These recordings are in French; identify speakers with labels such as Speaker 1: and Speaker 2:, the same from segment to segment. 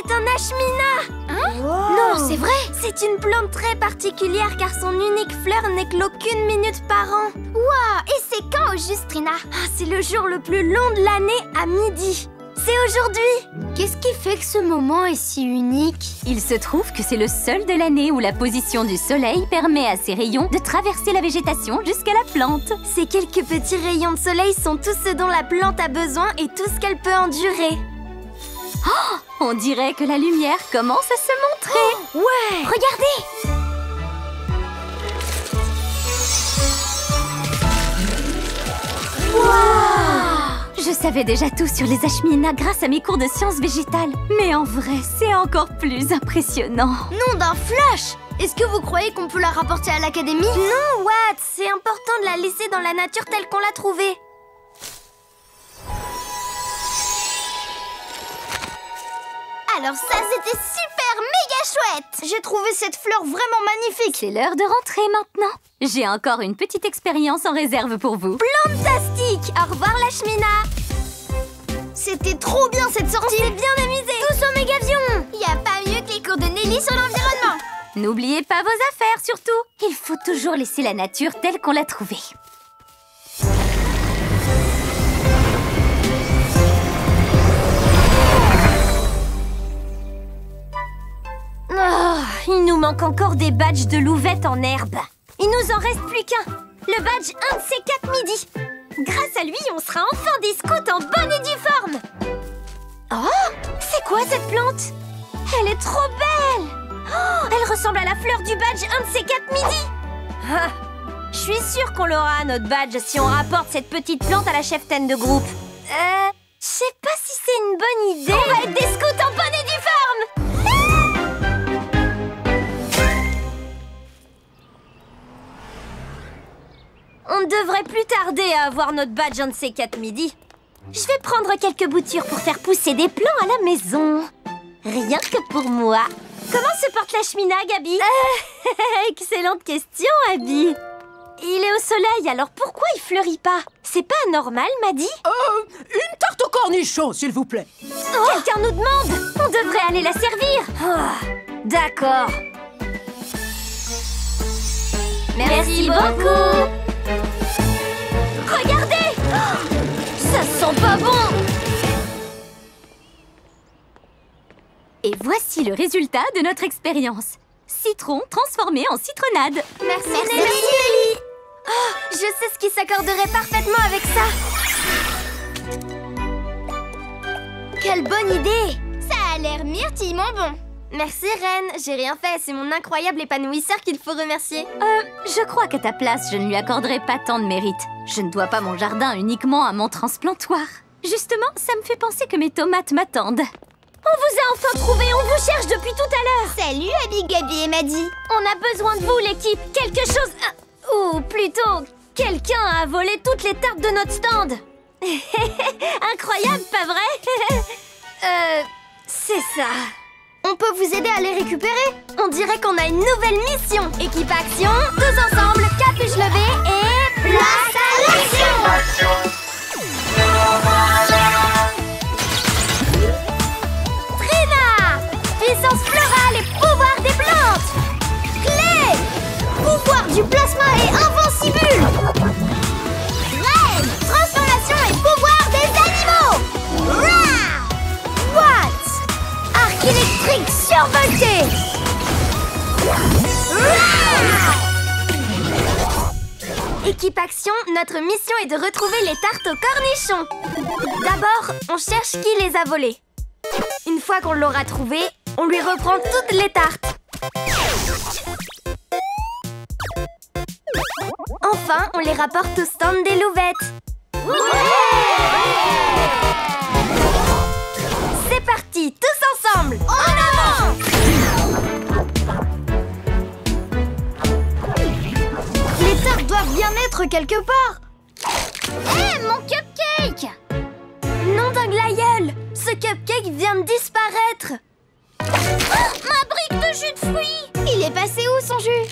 Speaker 1: C'est un ashmina!
Speaker 2: Hein?
Speaker 3: Wow.
Speaker 1: Non, c'est vrai! C'est une plante très particulière car son unique fleur n'éclot qu'une minute par an.
Speaker 2: Wow! Et c'est quand au juste, Trina?
Speaker 1: C'est le jour le plus long de l'année à midi. C'est aujourd'hui!
Speaker 2: Qu'est-ce qui fait que ce moment est si unique?
Speaker 4: Il se trouve que c'est le seul de l'année où la position du soleil permet à ses rayons de traverser la végétation jusqu'à la plante.
Speaker 1: Ces quelques petits rayons de soleil sont tout ce dont la plante a besoin et tout ce qu'elle peut endurer.
Speaker 4: Oh, on dirait que la lumière commence à se montrer.
Speaker 1: Oh, ouais!
Speaker 2: Regardez!
Speaker 4: Wow! Je savais déjà tout sur les ashminas grâce à mes cours de sciences végétales. Mais en vrai, c'est encore plus impressionnant.
Speaker 2: Nom d'un flash! Est-ce que vous croyez qu'on peut la rapporter à l'académie?
Speaker 1: Non, Watt! C'est important de la laisser dans la nature telle qu'on l'a trouvée.
Speaker 2: Alors ça, c'était super méga chouette! J'ai trouvé cette fleur vraiment magnifique!
Speaker 4: C'est l'heure de rentrer maintenant. J'ai encore une petite expérience en réserve pour vous.
Speaker 1: Plantastique! Au revoir, l'ashmina!
Speaker 2: C'était trop bien cette sortie!
Speaker 1: Tu t'es bien amusé!
Speaker 2: Tous au Mégavion! Y a pas mieux que les cours de Nelly sur l'environnement!
Speaker 4: N'oubliez pas vos affaires surtout. Il faut toujours laisser la nature telle qu'on l'a trouvée.
Speaker 1: Oh, il nous manque encore des badges de louvettes en herbe. Il nous en reste plus qu'un. Le badge 1 de ces 4 midis. Grâce à lui, on sera enfin des scouts en bonne et due forme. Oh, c'est quoi cette plante? Elle est trop belle. Oh, elle ressemble à la fleur du badge 1 de ces 4 midis. Ah, je suis sûre qu'on l'aura, notre badge, si on rapporte cette petite plante à la cheftaine de groupe. Je sais pas si c'est une bonne idée. On va être des scouts en bonne et due forme. On ne devrait plus tarder à avoir notre badge un de ces 4 midis. Je vais prendre quelques boutures pour faire pousser des plants à la maison. Rien que pour moi. Comment se porte l'ashmina, Gabi? Excellente question, Abby. Il est au soleil, alors pourquoi il fleurit pas? C'est pas anormal, Maddy?
Speaker 3: Une tarte au cornichon, s'il vous plaît.
Speaker 1: Quelqu'un nous demande. On devrait aller la servir. D'accord. Merci beaucoup. Regardez! Ça sent pas bon!
Speaker 4: Et voici le résultat de notre expérience. Citron transformé en citronnade.
Speaker 1: Merci Nelly! Oh, je sais ce qui s'accorderait parfaitement avec ça! Quelle bonne idée!
Speaker 2: Ça a l'air myrtillement bon!
Speaker 1: Merci Reine, j'ai rien fait, c'est mon incroyable épanouisseur qu'il faut remercier.
Speaker 4: Je crois qu'à ta place, je ne lui accorderai pas tant de mérite. Je ne dois pas mon jardin uniquement à mon transplantoir. Justement, ça me fait penser que mes tomates m'attendent.
Speaker 1: On vous a enfin trouvé, on vous cherche depuis tout à l'heure.
Speaker 2: Salut Abby, Gabi et Maddy.
Speaker 1: On a besoin de vous l'équipe, quelque chose... ou plutôt, quelqu'un a volé toutes les tartes de notre stand. Incroyable, pas vrai? C'est ça.
Speaker 2: On peut vous aider à les récupérer?
Speaker 1: On dirait qu'on a une nouvelle mission. Équipe action, tous ensemble, capuche levée et... place à l'action! Trina! Puissance florale et pouvoir des plantes!
Speaker 2: Clé! Pouvoir du plasma et invincible!
Speaker 1: Reine! Transformation et pouvoir des animaux!
Speaker 2: Rah!
Speaker 1: What? Arc électrique survolté! Équipe action, notre mission est de retrouver les tartes aux cornichons. D'abord, on cherche qui les a volées. Une fois qu'on l'aura trouvé, on lui reprend toutes les tartes. Enfin, on les rapporte au stand des louvettes. C'est parti, tous ensemble, en avant!
Speaker 2: Les tartes doivent bien être quelque part!
Speaker 1: Hé, mon cupcake! Nom d'un glaïeul! Ce cupcake vient de disparaître! Oh, ma brique de jus de fruits!
Speaker 2: Il est passé où son jus?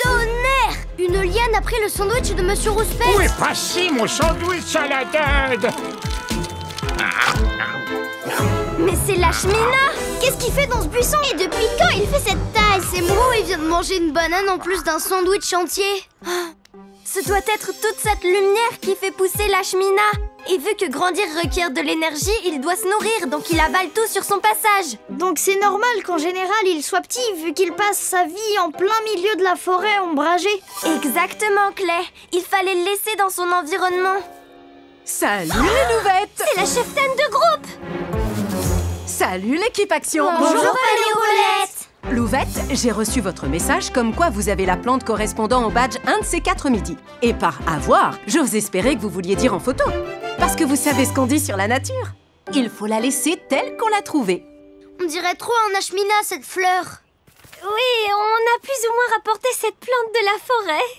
Speaker 1: Tonnerre!
Speaker 2: Une liane a pris le sandwich de Monsieur Rouspète!
Speaker 5: Où est passé mon sandwich à la dinde?
Speaker 2: Mais c'est Lashmina! Qu'est-ce qu'il fait dans ce buisson? Et depuis quand il fait cette taille? C'est moi ou il vient de manger une banane en plus d'un sandwich entier?
Speaker 1: Ce doit être toute cette lumière qui fait pousser Lashmina. Et vu que grandir requiert de l'énergie, il doit se nourrir, donc il avale tout sur son passage.
Speaker 2: Donc c'est normal qu'en général il soit petit, vu qu'il passe sa vie en plein milieu de la forêt ombragée.
Speaker 1: Exactement, Clay. Il fallait le laisser dans son environnement.
Speaker 3: Salut les louvettes!
Speaker 1: C'est la cheftaine de groupe!
Speaker 3: Salut l'équipe Action!
Speaker 1: Bonjour, Paléolette!
Speaker 3: Louvette, j'ai reçu votre message comme quoi vous avez la plante correspondant au badge 1 de ces 4 midis. Et par avoir, j'ose espérer que vous vouliez dire en photo. Parce que vous savez ce qu'on dit sur la nature. Il faut la laisser telle qu'on l'a trouvée.
Speaker 2: On dirait trop un Lashmina, cette fleur.
Speaker 1: Oui, on a plus ou moins rapporté cette plante de la forêt.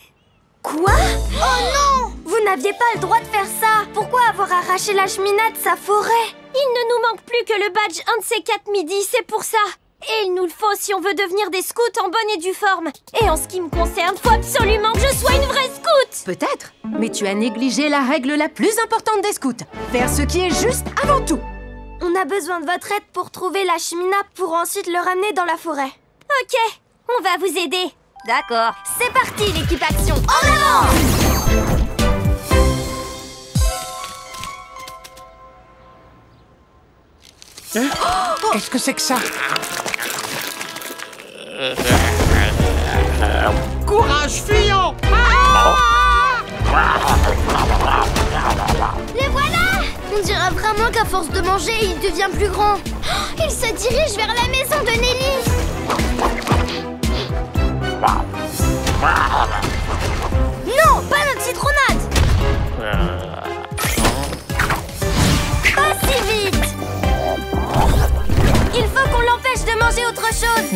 Speaker 1: Quoi?
Speaker 2: Oh non!
Speaker 1: Vous n'aviez pas le droit de faire ça. Pourquoi avoir arraché Lashmina de sa forêt? Il ne nous manque plus que le badge 1 de ces 4 midis, c'est pour ça. Et il nous le faut si on veut devenir des scouts en bonne et due forme. Et en ce qui me concerne, faut absolument que je sois une vraie scout.
Speaker 3: Peut-être, mais tu as négligé la règle la plus importante des scouts. Faire ce qui est juste avant tout.
Speaker 1: On a besoin de votre aide pour trouver Lashmina pour ensuite le ramener dans la forêt. Ok, on va vous aider. D'accord. C'est parti, l'équipe Action. En avant!
Speaker 3: Qu'est-ce que c'est que ça?
Speaker 5: Courage, fuyons!
Speaker 2: Les voilà! On dirait vraiment qu'à force de manger, il devient plus grand. Oh, il se dirige vers la maison de Nelly.
Speaker 1: Non, pas notre citronnade! Pas si vite! Il faut qu'on l'empêche de manger autre chose!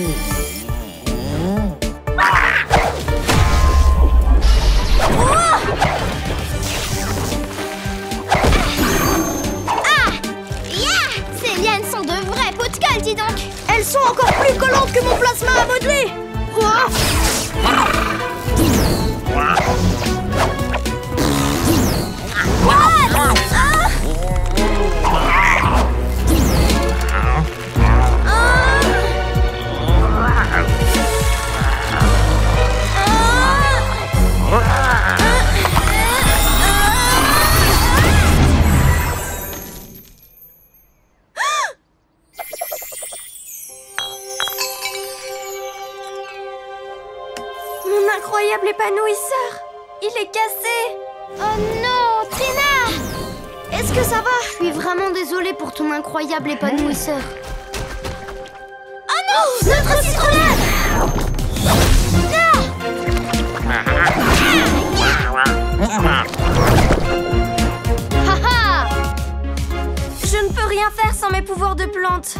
Speaker 2: Ces lianes sont de vrais pots de colle, dis donc. Elles sont encore plus collantes que mon plasma à modeler.
Speaker 1: Mon incroyable épanouisseur! Il est cassé!
Speaker 2: Oh non, Trina! Est-ce que ça va? Je suis vraiment désolée pour ton incroyable épanouisseur. Oh non! Notre citronnade! Haha!
Speaker 1: Je ne peux rien faire sans mes pouvoirs de plante.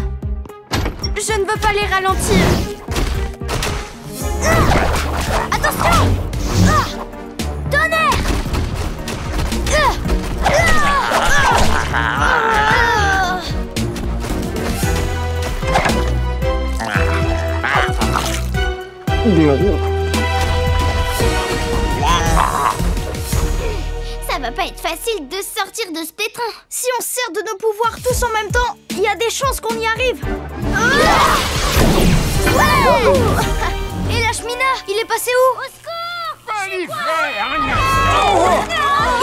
Speaker 1: Je ne veux pas les ralentir.
Speaker 2: Attention! Tonnerre! Ça va pas être facile de sortir de ce pétrin.
Speaker 1: Si on sert de nos pouvoirs tous en même temps, il y a des chances qu'on y arrive.
Speaker 2: Et Lashmina, il est passé où? Au secours!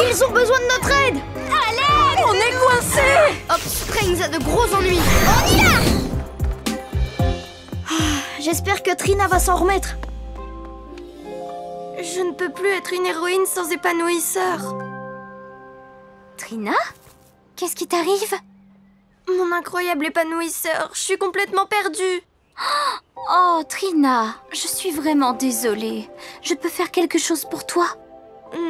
Speaker 1: Ils ont besoin de notre aide. Allez, on est coincés.
Speaker 2: Hop, Springs a de gros ennuis. On y va!
Speaker 1: J'espère que Trina va s'en remettre. Je ne peux plus être une héroïne sans épanouisseur.
Speaker 4: Trina? Qu'est-ce qui t'arrive?
Speaker 1: Mon incroyable épanouisseur, je suis complètement perdue.
Speaker 4: Oh, Trina, je suis vraiment désolée. Je peux faire quelque chose pour toi?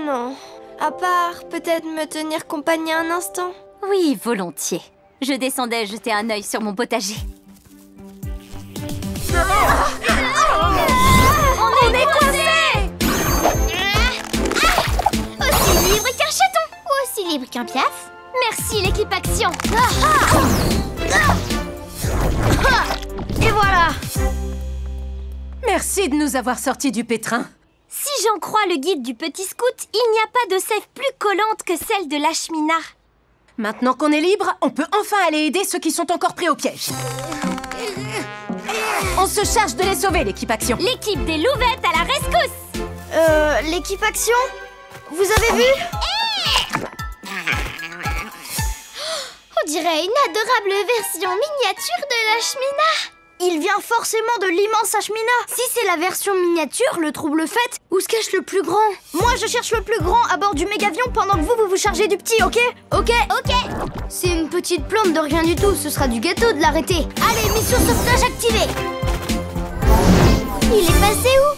Speaker 1: Non, à part peut-être me tenir compagnie un instant.
Speaker 4: Oui, volontiers. Je descendais jeter un œil sur mon potager.
Speaker 1: On est coincés!
Speaker 2: Aussi libre qu'un chaton! Ou aussi libre qu'un piaf! Merci l'équipe Action!
Speaker 1: Et voilà!
Speaker 3: Merci de nous avoir sortis du pétrin.
Speaker 1: Si j'en crois le guide du petit scout, il n'y a pas de sève plus collante que celle de Lashmina.
Speaker 3: Maintenant qu'on est libre, on peut enfin aller aider ceux qui sont encore pris au piège. On se charge de les sauver, l'équipe Action.
Speaker 1: L'équipe des louvettes à la rescousse.
Speaker 2: L'équipe Action? Vous avez vu? On dirait une adorable version miniature de l'Ashmina. Il vient forcément de l'immense Ashmina. Si c'est la version miniature, le trouble fait, où se cache le plus grand? Moi, je cherche le plus grand à bord du mégavion pendant que vous vous chargez du petit, ok? Ok. C'est une petite plante de rien du tout, ce sera du gâteau de l'arrêter. Allez, mission sauvetage activée. Il est passé où?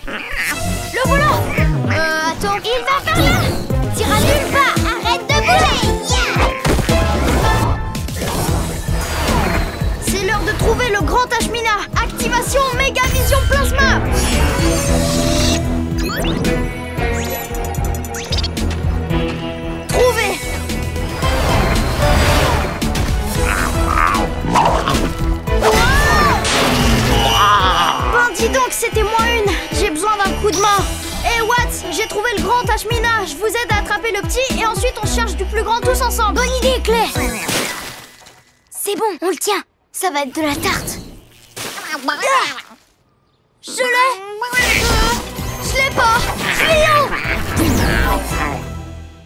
Speaker 2: Le voilà. Attends. Il va par là. Tire à nulle part. Arrête de bouger. C'est l'heure de trouver le grand Ashmina. Activation Méga Vision Plasma. Trouvé. Ben dis donc, c'était moins une. J'ai besoin d'un coup de main. Hey Watts, j'ai trouvé le grand Ashmina. Je vous aide à attraper le petit et ensuite on cherche du plus grand tous ensemble. Bonne idée, Claire. C'est bon, on le tient. Ça va être de la tarte. Je l'ai. Je l'ai pas.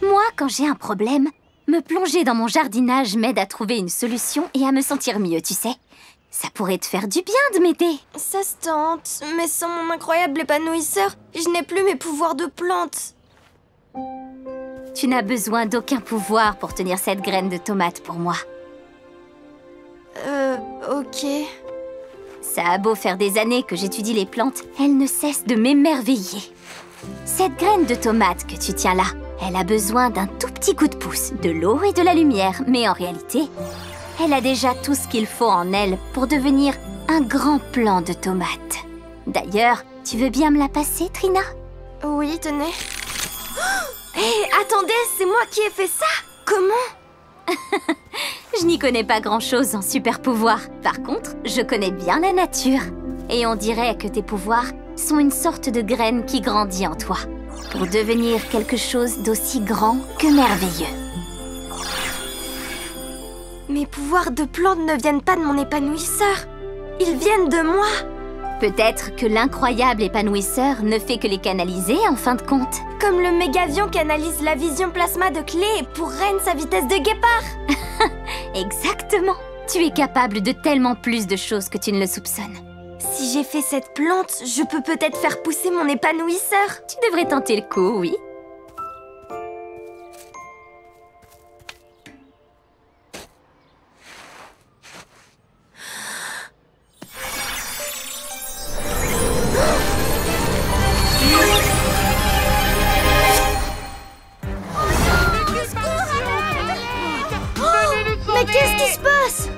Speaker 4: Moi, quand j'ai un problème, me plonger dans mon jardinage m'aide à trouver une solution et à me sentir mieux, tu sais. Ça pourrait te faire du bien de m'aider.
Speaker 2: Ça se tente, mais sans mon incroyable épanouisseur, je n'ai plus mes pouvoirs de plante.
Speaker 4: Tu n'as besoin d'aucun pouvoir pour tenir cette graine de tomate pour moi.
Speaker 2: Ok.
Speaker 4: Ça a beau faire des années que j'étudie les plantes, elles ne cessent de m'émerveiller. Cette graine de tomate que tu tiens là, elle a besoin d'un tout petit coup de pouce, de l'eau et de la lumière. Mais en réalité, elle a déjà tout ce qu'il faut en elle pour devenir un grand plant de tomates. D'ailleurs, tu veux bien me la passer, Trina?
Speaker 2: Oui, tenez. Hé, attendez, c'est moi qui ai fait ça? Comment?
Speaker 4: Je n'y connais pas grand-chose en super pouvoir. Par contre, je connais bien la nature. Et on dirait que tes pouvoirs sont une sorte de graine qui grandit en toi, pour devenir quelque chose d'aussi grand que merveilleux.
Speaker 2: Mes pouvoirs de plante ne viennent pas de mon épanouisseur. Ils viennent de moi.
Speaker 4: Peut-être que l'incroyable épanouisseur ne fait que les canaliser en fin de compte.
Speaker 2: Comme le mégavion canalise la vision plasma de Clé pour Reine sa vitesse de guépard.
Speaker 4: Exactement. Tu es capable de tellement plus de choses que tu ne le soupçonnes.
Speaker 2: Si j'ai fait cette plante, je peux peut-être faire pousser mon épanouisseur.
Speaker 4: Tu devrais tenter le coup, oui.
Speaker 2: Mais qu'est-ce qui se passe?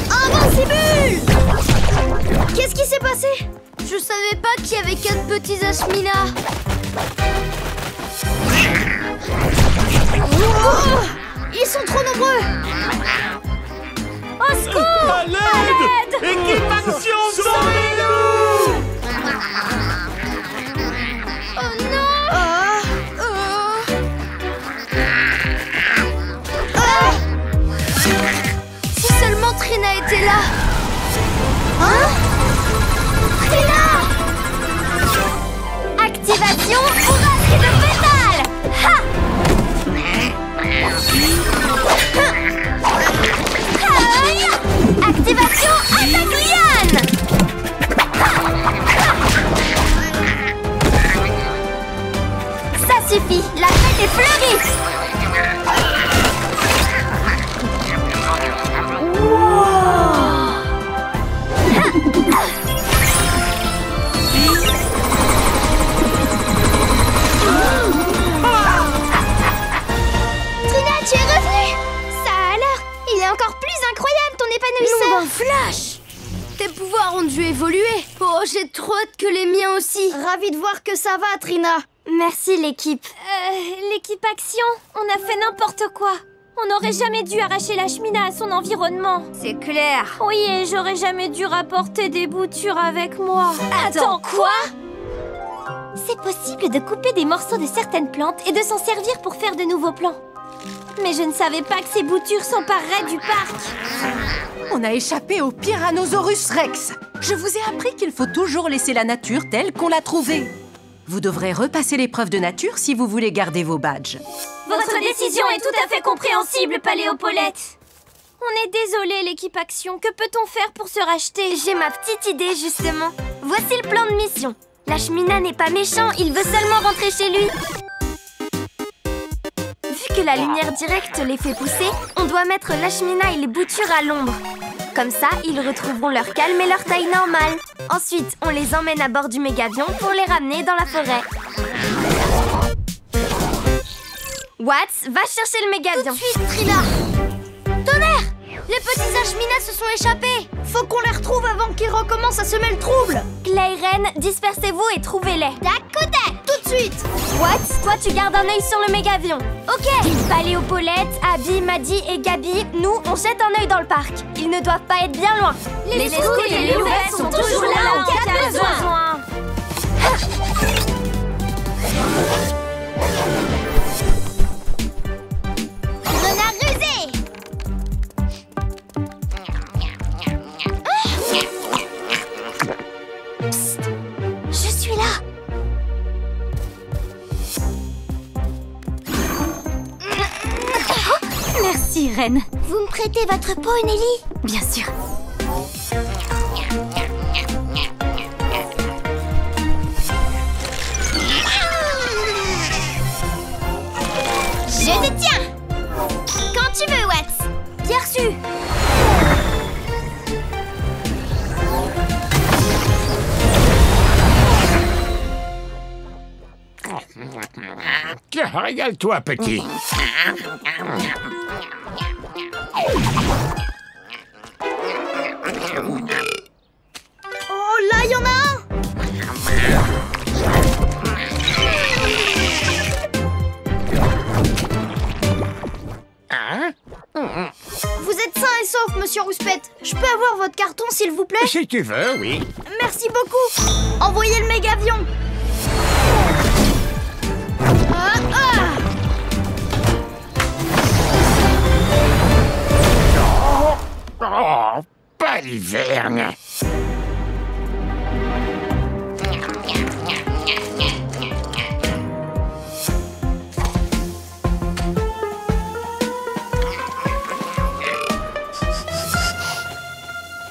Speaker 2: Invincible! Qu'est-ce qui s'est passé? Je savais pas qu'il y avait 4 petits Ashmina. Oh, ils sont trop nombreux.
Speaker 1: Au secours!
Speaker 5: À l'aide! Équipe Action, sauvez-nous!
Speaker 2: Oh non! Si seulement Trina était là. Hein? Trina! Activation bourrasque de pétales! Ha! Activation attaque liane! Ça suffit, la fête est fleurie! Trina, tu es revenue! Ça alors? Il est encore plus incroyable ton épanouisseur! Nom d'un flash! Tes pouvoirs ont dû évoluer! Oh, j'ai trop hâte que les miens aussi! Ravie de voir que ça va, Trina! Merci l'équipe!
Speaker 1: L'équipe Action, on a fait n'importe quoi. On n'aurait jamais dû arracher l'ashmina à son environnement.
Speaker 4: C'est clair.
Speaker 1: Oui, et j'aurais jamais dû rapporter des boutures avec moi. Attends, quoi? C'est possible de couper des morceaux de certaines plantes et de s'en servir pour faire de nouveaux plants. Mais je ne savais pas que ces boutures s'empareraient du parc.
Speaker 3: On a échappé au Tyrannosaurus Rex. Je vous ai appris qu'il faut toujours laisser la nature telle qu'on l'a trouvée. Vous devrez repasser l'épreuve de nature si vous voulez garder vos badges.
Speaker 1: Votre décision est tout à fait compréhensible, Paléopaulette. On est désolé, l'équipe Action. Que peut-on faire pour se racheter?
Speaker 2: J'ai ma petite idée, justement. Voici le plan de mission. L'ashmina n'est pas méchant, il veut seulement rentrer chez lui. Vu que la lumière directe les fait pousser, on doit mettre l'ashmina et les boutures à l'ombre. Comme ça, ils retrouveront leur calme et leur taille normale. Ensuite, on les emmène à bord du mégavion pour les ramener dans la forêt. Watts, va chercher le mégavion.
Speaker 6: Tout de suite, Trina. Tonnerre! Les petits ashminas se sont échappés.
Speaker 2: Faut qu'on les retrouve avant qu'ils recommencent à semer le trouble. Clay, Ren, dispersez-vous et trouvez-les.
Speaker 6: Tac-tac! Tout de suite.
Speaker 2: Watts, toi tu gardes un œil sur le mégavion.
Speaker 6: Ok.
Speaker 2: Paléopaulette, Abby, Maddie et Gabi, nous, on jette un œil dans le parc. Ils ne doivent pas être bien loin.
Speaker 1: Les scouts et les louvettes sont toujours là en cas de besoin.
Speaker 6: Renard rusé.
Speaker 2: Je suis là.
Speaker 4: Merci, Reine.
Speaker 6: Vous me prêtez votre peau, Nelly?
Speaker 4: Bien sûr.
Speaker 6: Je te tiens. Quand tu veux, Watts.
Speaker 2: Bien reçu.
Speaker 5: Tiens, régale-toi, petit.
Speaker 2: Oh, là, il y en a un.
Speaker 5: Hein?
Speaker 2: Vous êtes sain et sauf, monsieur Rouspette. Je peux avoir votre carton, s'il vous plaît?
Speaker 5: Si tu veux, oui.
Speaker 2: Merci beaucoup. Envoyez le mégavion.
Speaker 5: Oh, pas l'hiverne.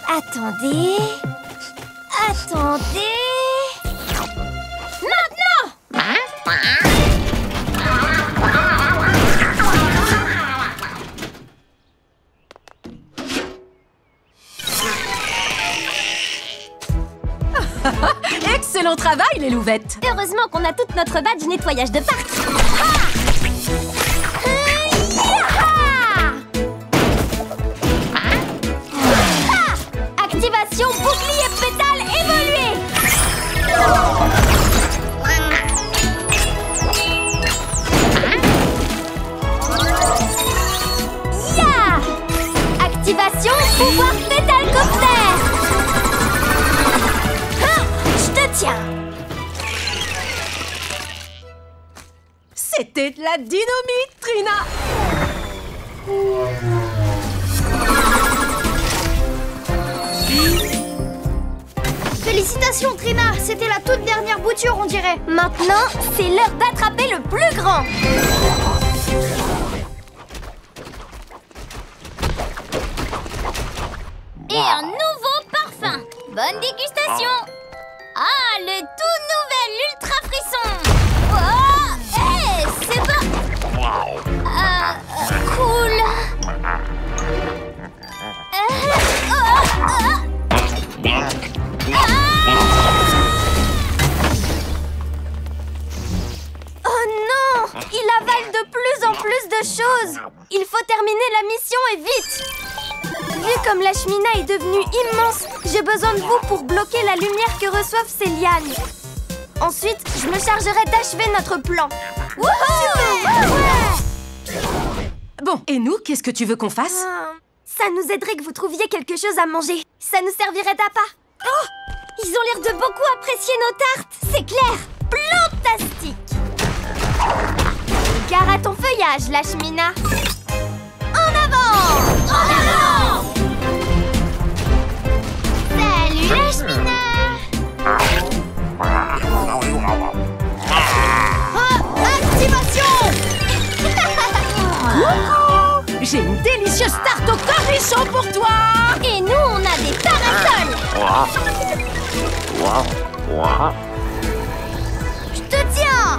Speaker 1: Attendez. Attendez.
Speaker 3: Excellent travail, les louvettes.
Speaker 1: Heureusement qu'on a toute notre badge nettoyage de parc.
Speaker 2: Activation bouclier pétale évolué. Ya! Activation pouvoir pétalcoptère. Je te tiens.
Speaker 3: C'était de la dynamite, Trina.
Speaker 2: Félicitations, Trina. C'était la toute dernière bouture, on dirait. Maintenant, c'est l'heure d'attraper le plus grand.
Speaker 6: Et un nouveau parfum. Bonne dégustation. Ah, le tout nouvel ultra frisson. Oh, hey, c'est pas... cool.
Speaker 2: Oh non! Il avale de plus en plus de choses. Il faut terminer la mission et vite. Vu comme l'ashmina est devenue immense, j'ai besoin de vous pour bloquer la lumière que reçoivent ces lianes. Ensuite, je me chargerai d'achever notre plan. Wouhou!
Speaker 3: Bon, et nous, qu'est-ce que tu veux qu'on fasse?
Speaker 1: Ça nous aiderait que vous trouviez quelque chose à manger. Ça nous servirait d'appât. Oh! Ils ont l'air de beaucoup apprécier nos tartes. C'est clair. Plantastique. Gare à ton feuillage, Lashmina. En avant! En avant!
Speaker 2: Salut Lashmina!
Speaker 1: Activation!
Speaker 3: J'ai une délicieuse tarte au cornichon pour toi!
Speaker 1: Et nous, on a des parasols.
Speaker 2: Je te tiens!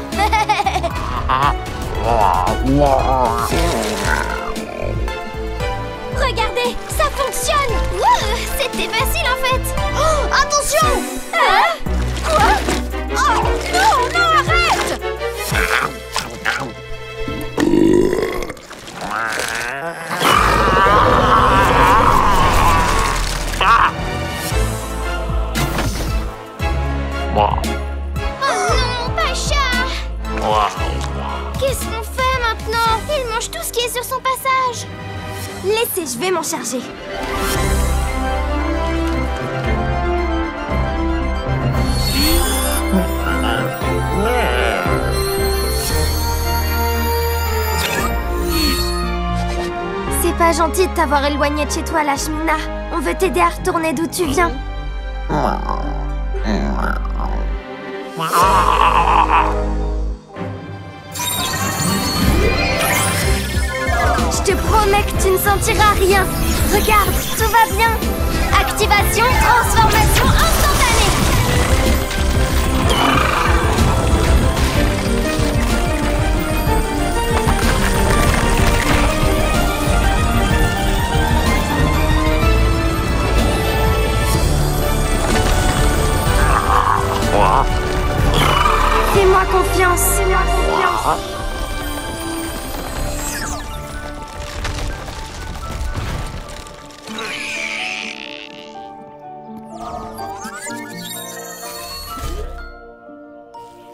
Speaker 1: Regardez, ça fonctionne.
Speaker 2: C'était facile en fait! Oh, attention!
Speaker 1: Quoi? Oh, non, non, arrête!
Speaker 2: Oh non, Pacha! Qu'est-ce qu'on fait maintenant? Il mange tout ce qui est sur son passage!
Speaker 1: Laissez, je vais m'en charger. C'est pas gentil de t'avoir éloigné de chez toi, Lashmina. On veut t'aider à retourner d'où tu viens. Je te promets que tu ne sentiras rien. Regarde, tout va bien. Activation, transformation instantanée. Fais-moi confiance. Fais-moi confiance.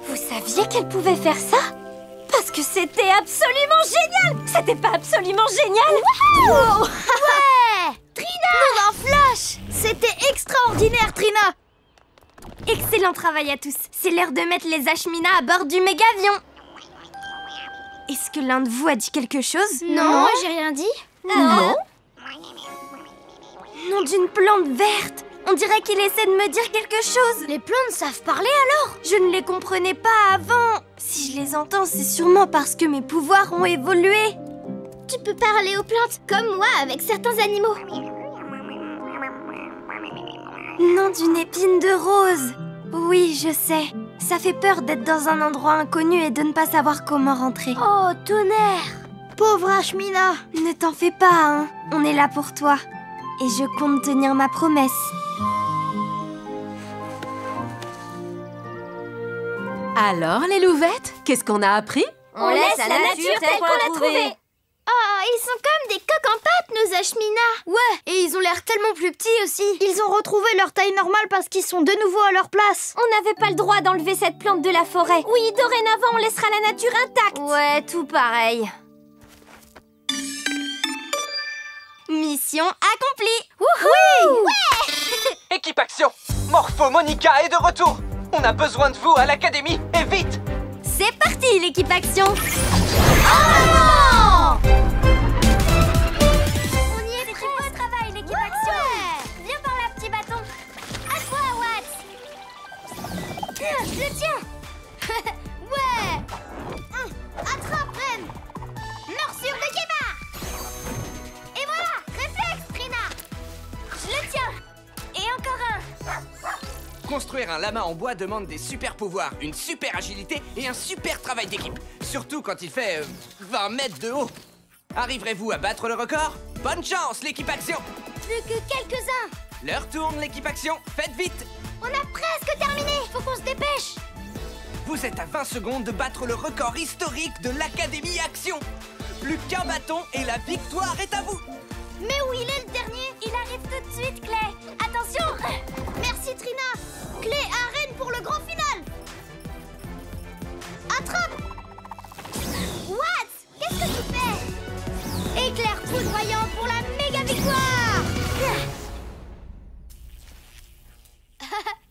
Speaker 1: Vous saviez qu'elle pouvait faire ça? Parce que c'était absolument génial! C'était pas absolument génial?
Speaker 2: Wow! Ouais! Trina! Nous en flash! C'était extraordinaire, Trina!
Speaker 1: Excellent travail à tous. C'est l'heure de mettre les Ashmina à bord du mégavion. Est-ce que l'un de vous a dit quelque chose?
Speaker 2: Non, j'ai rien dit.
Speaker 1: Non. Nom d'une plante verte. On dirait qu'il essaie de me dire quelque chose.
Speaker 2: Les plantes savent parler alors?
Speaker 1: Je ne les comprenais pas avant. Si je les entends, c'est sûrement parce que mes pouvoirs ont évolué.
Speaker 2: Tu peux parler aux plantes, comme moi avec certains animaux.
Speaker 1: Nom d'une épine de rose. Oui, je sais. Ça fait peur d'être dans un endroit inconnu et de ne pas savoir comment rentrer.
Speaker 2: Oh, tonnerre! Pauvre Ashmina!
Speaker 1: Ne t'en fais pas, hein. On est là pour toi. Et je compte tenir ma promesse.
Speaker 3: Alors, les louvettes, qu'est-ce qu'on a appris?
Speaker 1: On laisse la nature telle qu'on l'a trouvée.
Speaker 2: Oh, ils sont comme des coques en pâte, nos Ashmina! Ouais, et ils ont l'air tellement plus petits aussi. Ils ont retrouvé leur taille normale parce qu'ils sont de nouveau à leur place.
Speaker 1: On n'avait pas le droit d'enlever cette plante de la forêt. Oui, dorénavant, on laissera la nature intacte. Ouais, tout pareil. Mission accomplie. Wouhou!
Speaker 2: Ouais!
Speaker 7: Équipe Action! Morpho Monica est de retour! On a besoin de vous à l'académie, et vite!
Speaker 1: C'est parti, l'équipe Action.
Speaker 2: Oh!
Speaker 1: On y est prêt. Beau travail, l'équipe Action. Viens par là, petit bâton. À toi, Watts.
Speaker 2: Je le tiens. Ouais. Attrape, Ren. Morsure de Keba. Et voilà, réflexe, Trina. Je le tiens.
Speaker 1: Et encore un.
Speaker 7: Construire un lama en bois demande des super pouvoirs, une super agilité et un super travail d'équipe. Surtout quand il fait 20 mètres de haut. Arriverez-vous à battre le record? Bonne chance, l'équipe Action!
Speaker 2: Plus que quelques-uns.
Speaker 7: L'heure tourne, l'équipe Action. Faites vite!
Speaker 2: On a presque terminé. Faut qu'on se dépêche.
Speaker 7: Vous êtes à 20 secondes de battre le record historique de l'Académie Action. Plus qu'un bâton et la victoire est à vous.
Speaker 2: Mais où il est le dernier?
Speaker 1: Il arrive tout de suite, Clay. Attention.
Speaker 2: Merci, Trina. Clé à Rennes pour le grand final. Attrape. What? Qu'est-ce que tu fais? foudroyant pour la méga victoire.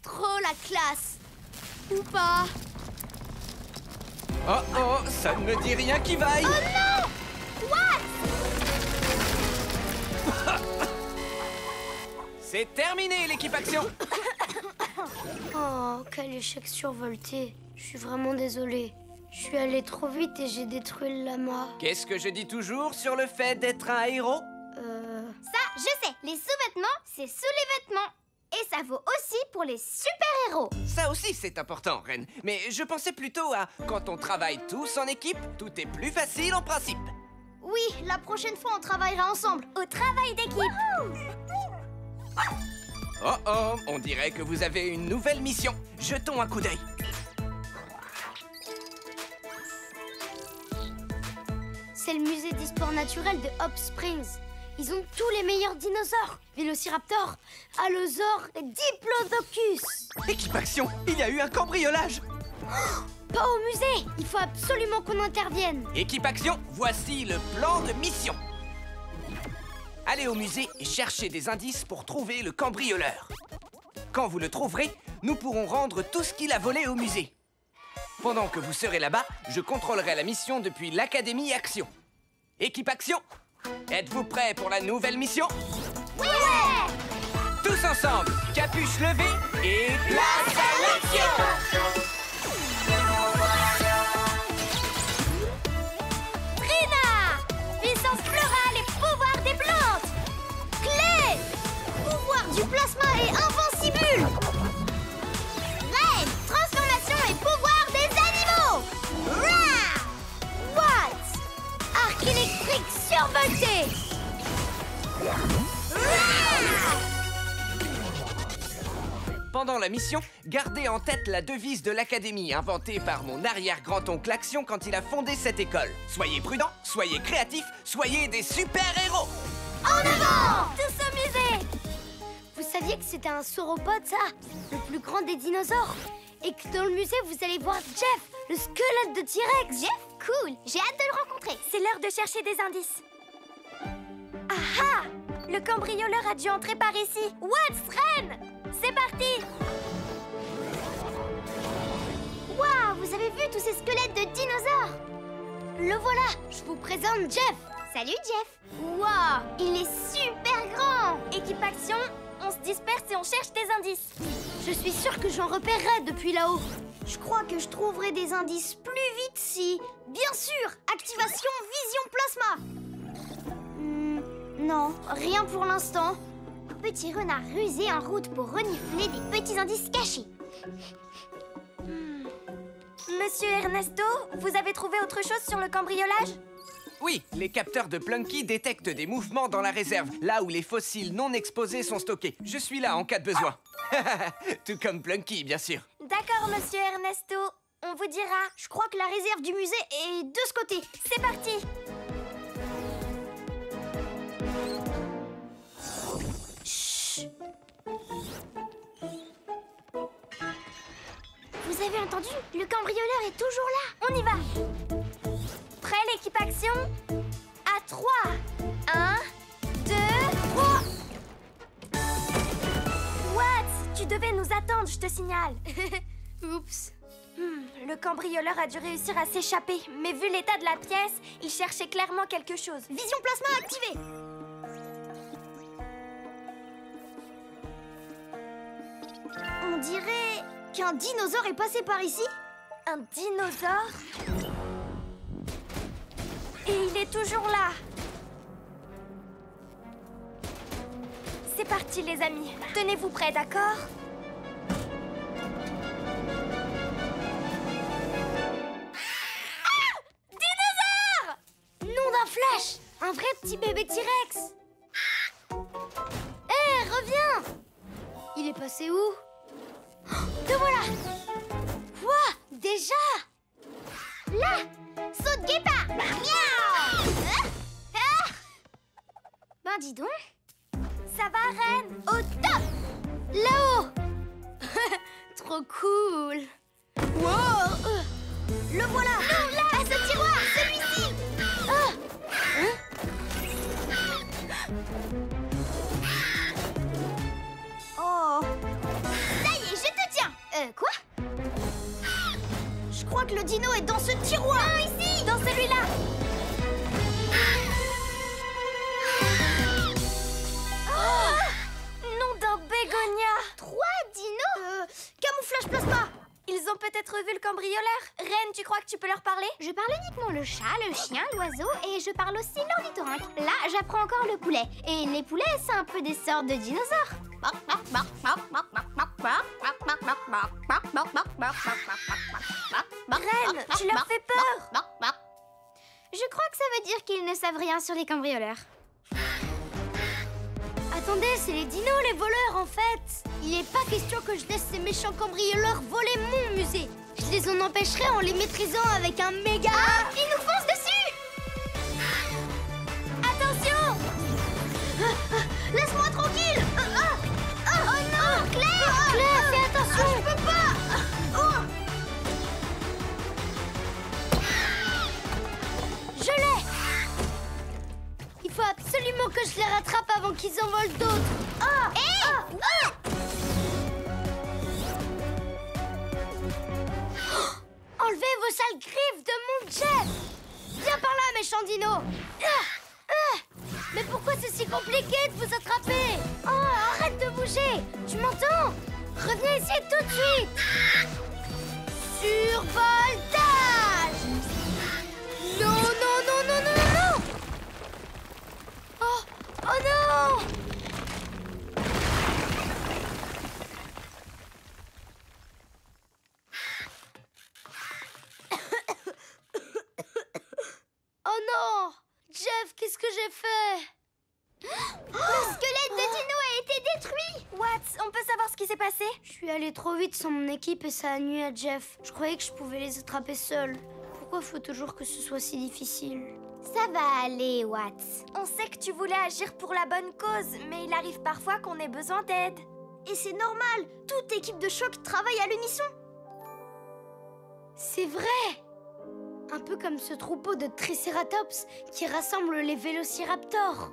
Speaker 2: Trop la classe. Ou pas.
Speaker 7: Oh oh, ça ne me dit rien qui vaille.
Speaker 2: Oh non! What?
Speaker 7: C'est terminé, l'équipe action.
Speaker 2: Oh, quel échec survolté. Je suis vraiment désolée. Je suis allée trop vite et j'ai détruit le lama.
Speaker 7: Qu'est-ce que je dis toujours sur le fait d'être un héros?
Speaker 6: Ça, je sais. Les sous-vêtements, c'est sous les vêtements. Et ça vaut aussi pour les super-héros.
Speaker 7: Ça aussi, c'est important, Reine. Mais je pensais plutôt à quand on travaille tous en équipe, tout est plus facile en principe.
Speaker 2: Oui, la prochaine fois, on travaillera ensemble.
Speaker 6: Au travail d'équipe.
Speaker 7: Oh oh, on dirait que vous avez une nouvelle mission. Jetons un coup d'œil.
Speaker 2: C'est le musée d'histoire naturelle de Hop Springs. Ils ont tous les meilleurs dinosaures. Vélociraptor, Allosaure et Diplodocus.
Speaker 7: Équipe action, il y a eu un cambriolage.
Speaker 2: Pas au musée. Il faut absolument qu'on intervienne.
Speaker 7: Équipe action, voici le plan de mission. Allez au musée et cherchez des indices pour trouver le cambrioleur. Quand vous le trouverez, nous pourrons rendre tout ce qu'il a volé au musée. Pendant que vous serez là-bas, je contrôlerai la mission depuis l'Académie Action. Équipe Action, êtes-vous prêts pour la nouvelle mission?
Speaker 6: Oui!
Speaker 7: Tous ensemble, capuche levée et place à l'action!
Speaker 6: Trina! Puissance florale et pouvoir des plantes!
Speaker 2: Clé! Pouvoir du plasma et invincible!
Speaker 6: Reine! Transformation et pouvoir des animaux! Rah!
Speaker 2: What? Arc électrique survolté!
Speaker 7: Pendant la mission, gardez en tête la devise de l'Académie inventée par mon arrière-grand-oncle Action quand il a fondé cette école. Soyez prudents, soyez créatifs, soyez des super-héros!
Speaker 2: En avant! Tous au musée! Vous saviez que c'était un sauropode, ça? Le plus grand des dinosaures? Et que dans le musée, vous allez voir Jeff, le squelette de T-Rex.
Speaker 6: Jeff, cool! J'ai hâte de le rencontrer.
Speaker 1: C'est l'heure de chercher des indices. Ah ah! Le cambrioleur a dû entrer par ici. What's Ren? C'est parti!
Speaker 6: Waouh! Vous avez vu tous ces squelettes de dinosaures?
Speaker 2: Le voilà! Je vous présente Jeff!
Speaker 6: Salut, Jeff!
Speaker 2: Waouh!
Speaker 6: Il est super grand!
Speaker 1: Équipe action, on se disperse et on cherche des indices.
Speaker 2: Je suis sûre que j'en repérerai depuis là-haut. Je crois que je trouverai des indices plus vite si... Bien sûr! Activation Vision Plasma! Non, rien pour l'instant.
Speaker 6: Petit renard rusé en route pour renifler des petits indices cachés.
Speaker 1: Monsieur Ernesto, vous avez trouvé autre chose sur le cambriolage?
Speaker 7: Oui, les capteurs de Plunky détectent des mouvements dans la réserve, là où les fossiles non exposés sont stockés. Je suis là en cas de besoin. Tout comme Plunky, bien sûr.
Speaker 1: D'accord, monsieur Ernesto. On vous dira.
Speaker 2: Je crois que la réserve du musée est de ce côté.
Speaker 1: C'est parti!
Speaker 2: Chut!
Speaker 6: Vous avez entendu? Le cambrioleur est toujours là.
Speaker 1: On y va! Prêt, l'équipe action? À 3! 1, 2, 3! What? Tu devais nous attendre, je te signale.
Speaker 2: Oups.
Speaker 1: Le cambrioleur a dû réussir à s'échapper, mais vu l'état de la pièce, il cherchait clairement quelque chose.
Speaker 2: Vision Plasma activée! On dirait qu'un dinosaure est passé par ici.
Speaker 1: Un dinosaure? Et il est toujours là. C'est parti, les amis. Tenez-vous prêts, d'accord?
Speaker 2: Nom d'un flash! Un vrai petit bébé T-Rex! Hé, reviens! Il est passé où? Oh, te voilà! Quoi? Déjà?
Speaker 6: Là! Saute guépard! Miaou!
Speaker 2: Ben dis donc!
Speaker 1: Ça va, Reine?
Speaker 2: Au top! Là-haut! Trop cool! Wow! Le voilà!
Speaker 6: Non, là! À ce tiroir! Celui-ci!
Speaker 2: Ah! crois que le dino est dans ce tiroir.
Speaker 1: Non, ici! Dans celui-là! Nom d'un bégonia!
Speaker 6: 3 dinos?
Speaker 2: Camouflage plasma.
Speaker 1: Ils ont peut-être vu le cambrioleur. Reine, tu crois que tu peux leur parler?
Speaker 6: Je parle uniquement le chat, le chien, l'oiseau et je parle aussi l'ornithorynque. Là, j'apprends encore le poulet. Et les poulets, c'est un peu des sortes de dinosaures.
Speaker 1: Reine, tu leur fais peur!
Speaker 6: Je crois que ça veut dire qu'ils ne savent rien sur les cambrioleurs.
Speaker 2: Attendez, c'est les dinos, les voleurs, en fait. Il n'est pas question que je laisse ces méchants cambrioleurs voler mon musée. Je les en empêcherai en les maîtrisant avec un méga...
Speaker 6: Ah, ils nous foncent dessus!
Speaker 1: Attention!
Speaker 2: Laisse-moi tranquille.
Speaker 6: Oh non, Claire!
Speaker 2: Claire, fais attention.
Speaker 6: Je peux pas!
Speaker 2: Je l'ai. Il faut absolument que je les rattrape avant qu'ils en volent d'autres. Enlevez vos sales griffes de mon Jeff. Viens par là, méchant dino. Mais pourquoi c'est si compliqué de vous attraper? Oh, arrête de bouger. Tu m'entends? Reviens ici tout de suite. Survoltage. Non, non, non, non, non, non. Oh non. Oh non. Jeff, qu'est-ce que j'ai fait?
Speaker 6: Le squelette de dino a été détruit!
Speaker 1: Watts, on peut savoir ce qui s'est passé?
Speaker 2: Je suis allée trop vite sans mon équipe et ça a nuit à Jeff. Je croyais que je pouvais les attraper seule. Pourquoi faut toujours que ce soit si difficile?
Speaker 6: Ça va aller, Watts.
Speaker 1: On sait que tu voulais agir pour la bonne cause, mais il arrive parfois qu'on ait besoin d'aide.
Speaker 2: Et c'est normal, toute équipe de choc travaille à l'unisson. C'est vrai! Un peu comme ce troupeau de Triceratops qui rassemble les Vélociraptors.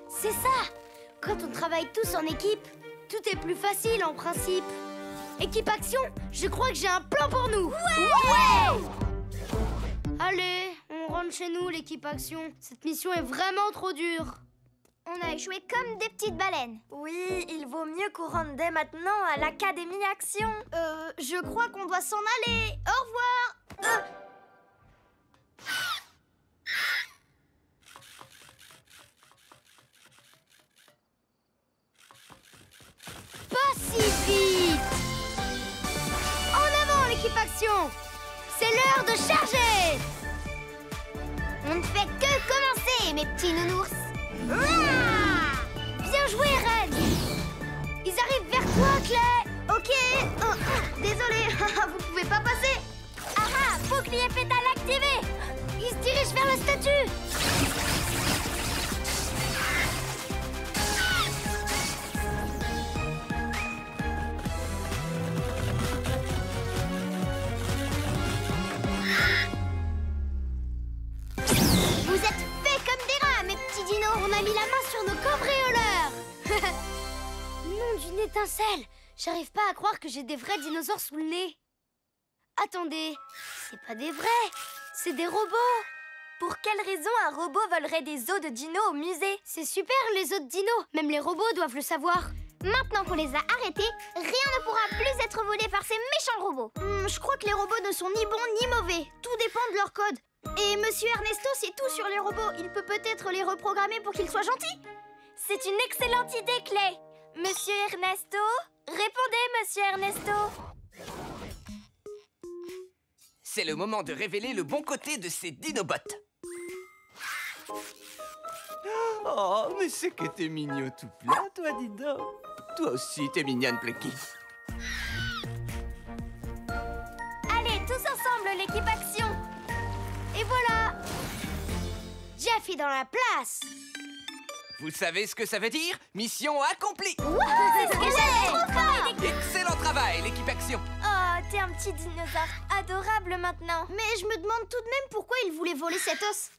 Speaker 2: C'est ça! Quand on travaille tous en équipe, tout est plus facile en principe. Équipe action, je crois que j'ai un plan pour nous! Ouais! Allez, on rentre chez nous, l'équipe action. Cette mission est vraiment trop dure.
Speaker 6: On a échoué comme des petites baleines.
Speaker 1: Oui, il vaut mieux qu'on rentre dès maintenant à l'Académie Action.
Speaker 2: Je crois qu'on doit s'en aller. Au revoir! Pas si vite! En avant, l'équipe action! C'est l'heure de charger!
Speaker 6: On ne fait que commencer, mes petits nounours.
Speaker 2: Bien joué, Red! Ils arrivent vers toi, Clay! Ok! Désolé, vous pouvez pas passer!
Speaker 1: Ah, bouclier pétale activé!
Speaker 2: Ils se dirigent vers la statue!
Speaker 6: Vous êtes faits comme des rats, mes petits dinos.
Speaker 2: On a mis la main sur nos cambrioleurs! Nom d'une étincelle! J'arrive pas à croire que j'ai des vrais dinosaures sous le nez. Attendez, c'est pas des vrais, c'est des robots.
Speaker 1: Pour quelle raison un robot volerait des os de dino au musée?
Speaker 2: C'est super les os de dinos, même les robots doivent le savoir.
Speaker 6: Maintenant qu'on les a arrêtés, rien ne pourra plus être volé par ces méchants robots.
Speaker 2: Je crois que les robots ne sont ni bons ni mauvais. Tout dépend de leur code. Et Monsieur Ernesto sait tout sur les robots. Il peut peut-être les reprogrammer pour qu'ils soient gentils.
Speaker 1: C'est une excellente idée, Clay. Monsieur Ernesto? Répondez, Monsieur Ernesto.
Speaker 7: C'est le moment de révéler le bon côté de ces dinobots. Oh, mais c'est que t'es mignon tout plein, toi, Dino. Toi aussi, t'es mignonne, Plucky.
Speaker 1: Allez, tous ensemble, l'équipe action.
Speaker 2: Et voilà, Jeff est dans la place.
Speaker 7: Vous savez ce que ça veut dire? Mission accomplie!
Speaker 1: C'est ce que j'allais dire.
Speaker 7: Excellent travail, l'équipe action!
Speaker 1: Oh, t'es un petit dinosaure adorable maintenant.
Speaker 2: Mais je me demande tout de même pourquoi il voulait voler cet os.